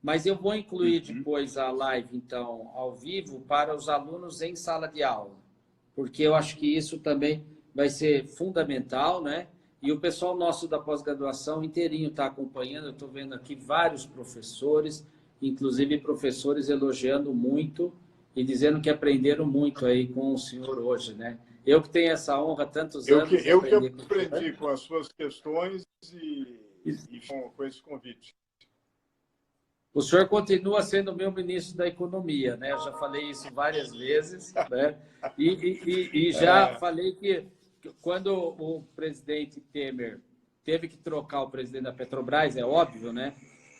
S1: Mas eu vou incluir depois a live, então, ao vivo, para os alunos em sala de aula, porque eu acho que isso também vai ser fundamental, né? E o pessoal nosso da pós-graduação inteirinho está acompanhando. Eu estou vendo aqui vários professores, inclusive professores elogiando muito e dizendo que aprenderam muito aí com o senhor hoje, né? Eu que tenho essa honra há tantos anos.
S2: Eu que aprendi com as suas questões e com esse convite.
S1: O senhor continua sendo meu ministro da Economia, né? Eu já falei isso várias vezes, né? E já falei que quando o presidente Temer teve que trocar o presidente da Petrobras, é óbvio, né?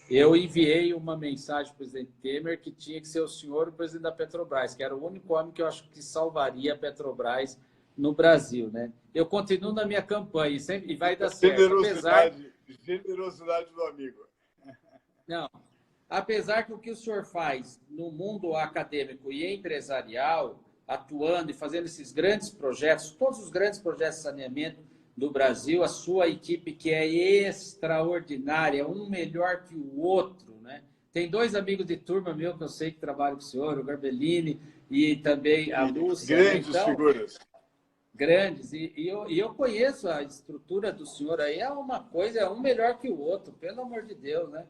S1: Eu enviei uma mensagem para o presidente Temer que tinha que ser o senhor o presidente da Petrobras, que era o único homem que eu acho que salvaria a Petrobras no Brasil, né? Eu continuo na minha campanha e vai dar certo.
S2: Generosidade do amigo.
S1: Não, apesar que o que o senhor faz no mundo acadêmico e empresarial, atuando e fazendo esses grandes projetos, todos os grandes projetos de saneamento do Brasil, a sua equipe que é extraordinária, um melhor que o outro, né? Tem dois amigos de turma meu que eu sei que trabalham com o senhor, o Garbellini e também a Lúcia.
S2: Grandes figuras.
S1: Grandes. E eu conheço a estrutura do senhor aí, é uma coisa, é um melhor que o outro, pelo amor de Deus, né?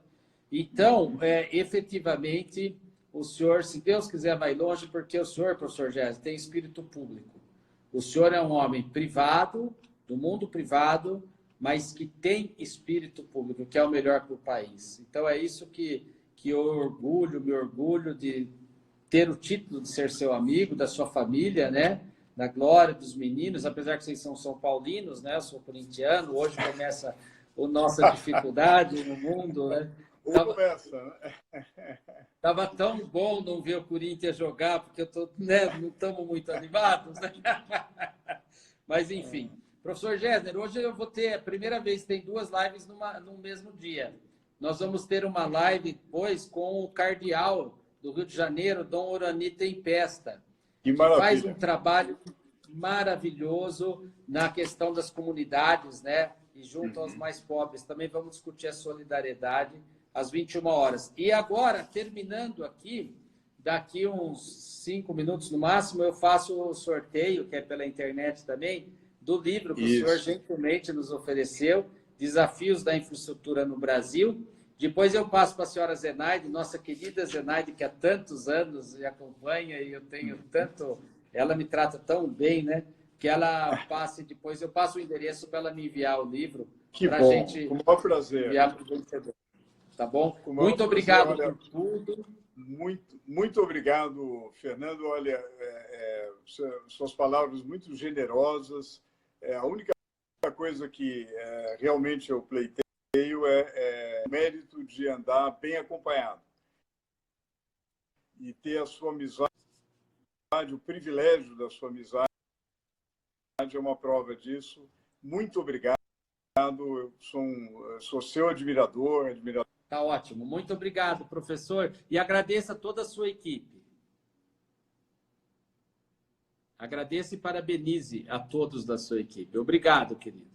S1: Então, efetivamente, o senhor, se Deus quiser, vai longe, porque o senhor, professor Gésner, tem espírito público. O senhor é um homem privado, do mundo privado, mas que tem espírito público, que é o melhor para o país. Então, é isso que eu me orgulho de ter o título de ser seu amigo, da sua família, né? Da glória dos meninos, apesar que vocês são São Paulinos, né? Eu sou corintiano, hoje começa a nossa dificuldade no mundo, né? Tava tão bom não ver o Corinthians jogar, porque não estamos muito animados, né? Mas, enfim. Professor Gésner, hoje eu vou ter, a primeira vez, tem duas lives no mesmo dia. Nós vamos ter uma live depois com o cardeal do Rio de Janeiro, Dom Orani Tempesta, que faz um trabalho maravilhoso na questão das comunidades, né? E junto aos mais pobres. Também vamos discutir a solidariedade às 21 horas. E agora, terminando aqui, daqui uns 5 minutos no máximo, eu faço o sorteio, que é pela internet também, do livro que o senhor gentilmente nos ofereceu, Desafios da Infraestrutura no Brasil. Depois eu passo para a senhora Zenaide, nossa querida Zenaide, que há tantos anos me acompanha e eu tenho tanto... Ela me trata tão bem, né? Que ela passe depois, eu passo o endereço para ela me enviar o livro.
S2: Que bom, gente com o maior prazer.
S1: Enviar para o vencedor. Tá bom? Muito obrigado por tudo.
S2: Muito obrigado, Fernando. Olha, suas palavras muito generosas. A única coisa que realmente eu pleiteio é o mérito de andar bem acompanhado e ter a sua amizade, o privilégio da sua amizade é uma prova disso. Muito obrigado. Eu sou seu admirador.
S1: Tá ótimo. Muito obrigado, professor. E agradeço a toda a sua equipe. Agradeço e parabenize a todos da sua equipe. Obrigado, querido.